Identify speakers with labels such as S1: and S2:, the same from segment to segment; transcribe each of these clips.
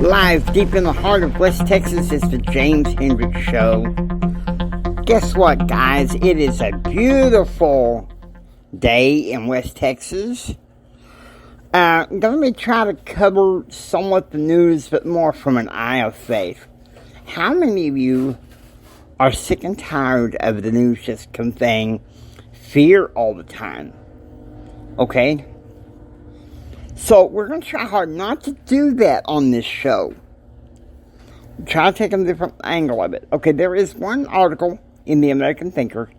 S1: Live deep in the heart of West Texas is the James Hendricks Show. Guess what, guys? It is a beautiful day in West Texas. I'm going to be trying to cover somewhat the news, but more from an eye of faith. How many of you are sick and tired of the news just conveying fear all the time? Okay? So, we're going to try hard not to do that on this show. Try to take a different angle of it. Okay, there is one article in the American Thinker,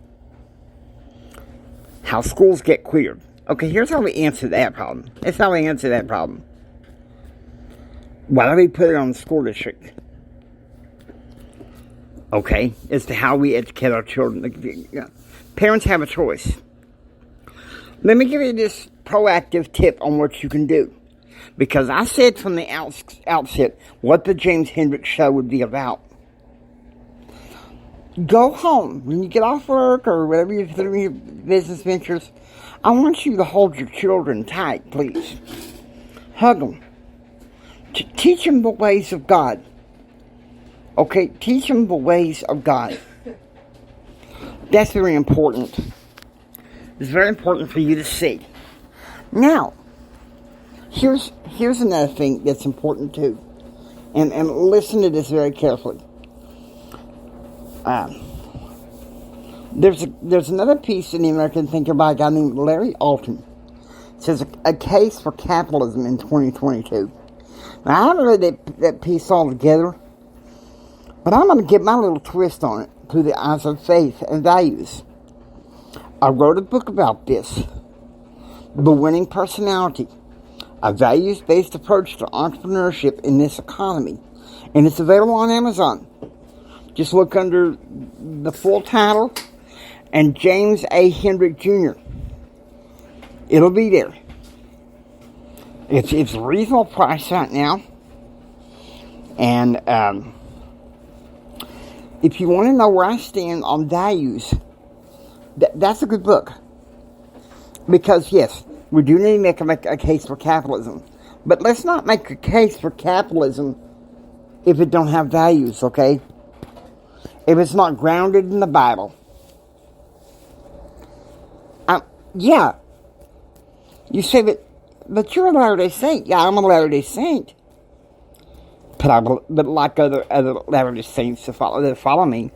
S1: How Schools Get Queered. Okay, here's how we answer that problem. That's how we answer that problem. Why do we put it on the school district? Okay, as to how we educate our children. Parents have a choice. Let me give you this proactive tip on what you can do. Because I said from the outset what the James Hendricks Show would be about. Go home. When you get off work or whatever you're doing your business ventures, I want you to hold your children tight, please. Hug them. Teach them the ways of God. Okay? Teach them the ways of God. That's very important. It's very important for you to see. Now, here's another thing that's important too. And listen to this very carefully. There's another piece in the American Thinker by a guy named Larry Alton. It says, a case for capitalism in 2022. Now, I haven't read that piece all together, but I'm going to get my little twist on it through the eyes of faith and values. I wrote a book about this, The Winning Personality, a values-based approach to entrepreneurship in this economy, and it's available on Amazon. Just look under the full title and James A. Hendricks Jr. It'll be there. It's a reasonable price right now. And if you want to know where I stand on values, that's a good book. Because, yes, we do need to make a case for capitalism. But let's not make a case for capitalism if it don't have values, okay? If it's not grounded in the Bible. Yeah. You say, but you're a Latter-day Saint. Yeah, I'm a Latter-day Saint. But like other Latter-day Saints that follow me,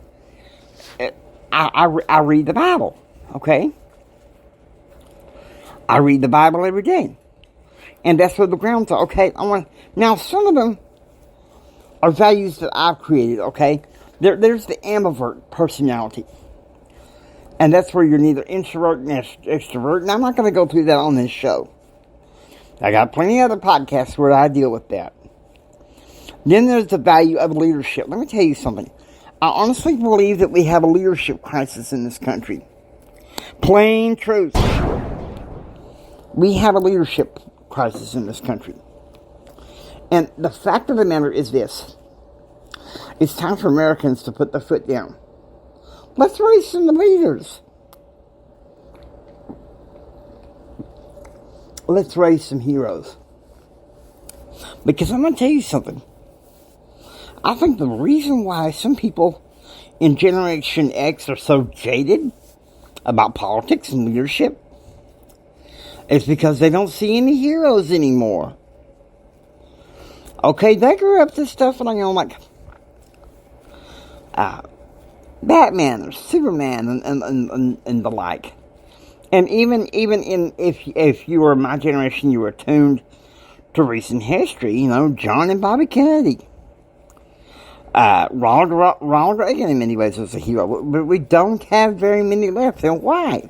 S1: I read the Bible, okay? I read the Bible every day. And that's where the grounds are, okay? Now, some of them are values that I've created, okay? There's the ambivert personality. And that's where you're neither introvert nor extrovert. And I'm not going to go through that on this show. I got plenty of other podcasts where I deal with that. Then there's the value of leadership. Let me tell you something. I honestly believe that we have a leadership crisis in this country. Plain truth. We have a leadership crisis in this country. And the fact of the matter is this. It's time for Americans to put their foot down. Let's raise some leaders. Let's raise some heroes. Because I'm going to tell you something. I think the reason why some people in Generation X are so jaded about politics and leadership is because they don't see any heroes anymore. Okay, they grew up to stuff and like Batman or Superman and the like. And even if you were my generation, you were tuned to recent history, John and Bobby Kennedy. Ronald Reagan in many ways was a hero, but we don't have very many left. And why?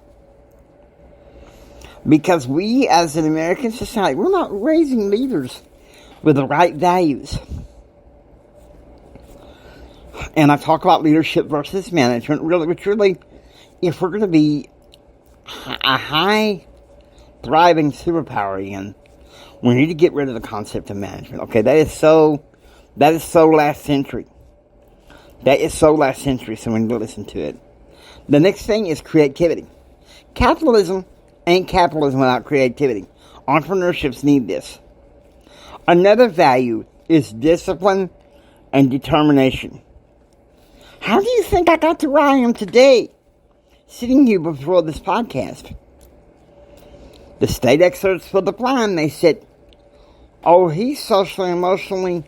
S1: Because we, as an American society, we're not raising leaders with the right values. And I talk about leadership versus management, which really, if we're going to be a high, thriving superpower again, we need to get rid of the concept of management. Okay, that is so last century. That is so last century, so we need to listen to it. The next thing is creativity. Capitalism ain't capitalism without creativity. Entrepreneurships need this. Another value is discipline and determination. How do you think I got to where I am today, sitting here before this podcast? The state excerpts for the blind, they said, oh, he's socially and emotionally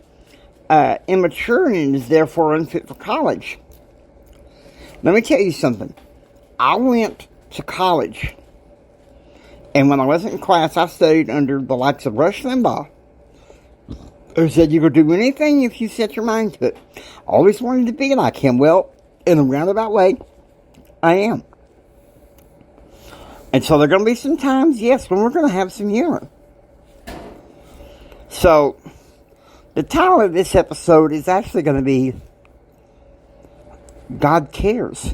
S1: immature and is therefore unfit for college. Let me tell you something. I went to college, and when I wasn't in class, I studied under the likes of Rush Limbaugh, who said you could do anything if you set your mind to it. I always wanted to be like him. Well, in a roundabout way, I am. And so there are going to be some times, yes, when we're going to have some humor. So, the title of this episode is actually going to be God Cares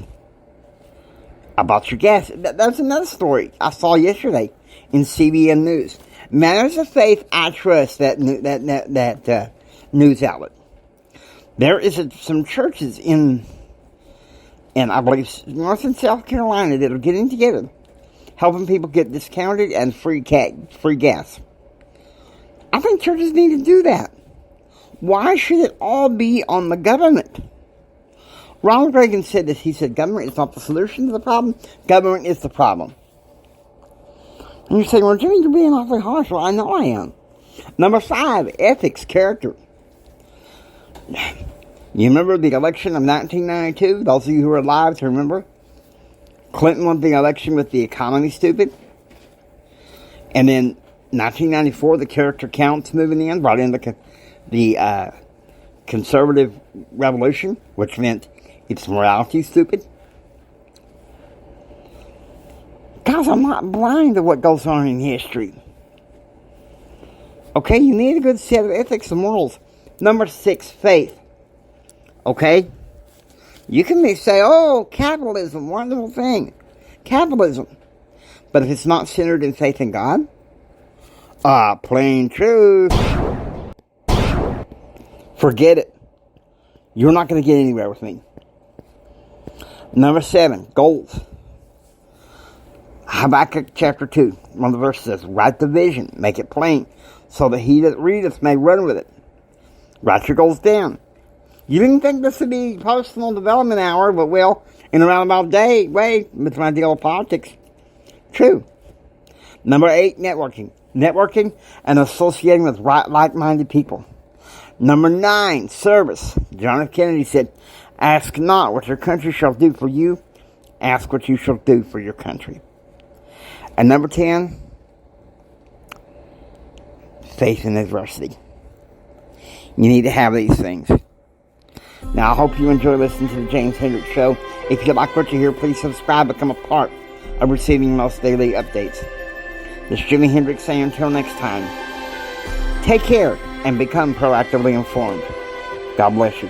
S1: About Your Gas. That's another story I saw yesterday in CBN News. Matters of Faith, I trust that news outlet. There is some churches in I believe, North and South Carolina that are getting together, helping people get discounted and free gas. I think churches need to do that. Why should it all be on the government? Ronald Reagan said this. He said, government is not the solution to the problem. Government is the problem. And you say, well, Jimmy, you're being awfully harsh. Well, I know I am. Number 5, ethics, character. You remember the election of 1992? Those of you who are alive to remember? Clinton won the election with the economy stupid. And then 1994, the character counts moving in, brought in the conservative revolution, which meant it's morality stupid. Guys, I'm not blind to what goes on in history. Okay, you need a good set of ethics and morals. Number 6, faith. Okay? You can say, oh, capitalism, wonderful thing. Capitalism. But if it's not centered in faith in God, plain truth, forget it. You're not going to get anywhere with me. Number 7, goals. Habakkuk chapter 2, one of the verses says, write the vision, make it plain, so that he that readeth may run with it. Write your goals down. You didn't think this would be personal development hour, but well, in a roundabout way, with my deal of politics. True. Number 8, networking. Networking and associating with like-minded people. Number 9, service. John F. Kennedy said, ask not what your country shall do for you, ask what you shall do for your country. And number 10, faith in adversity. You need to have these things. Now, I hope you enjoy listening to the James Hendricks Show. If you like what you hear, please subscribe, become a part of receiving most daily updates. This is Jimi Hendrix saying until next time, take care and become proactively informed. God bless you.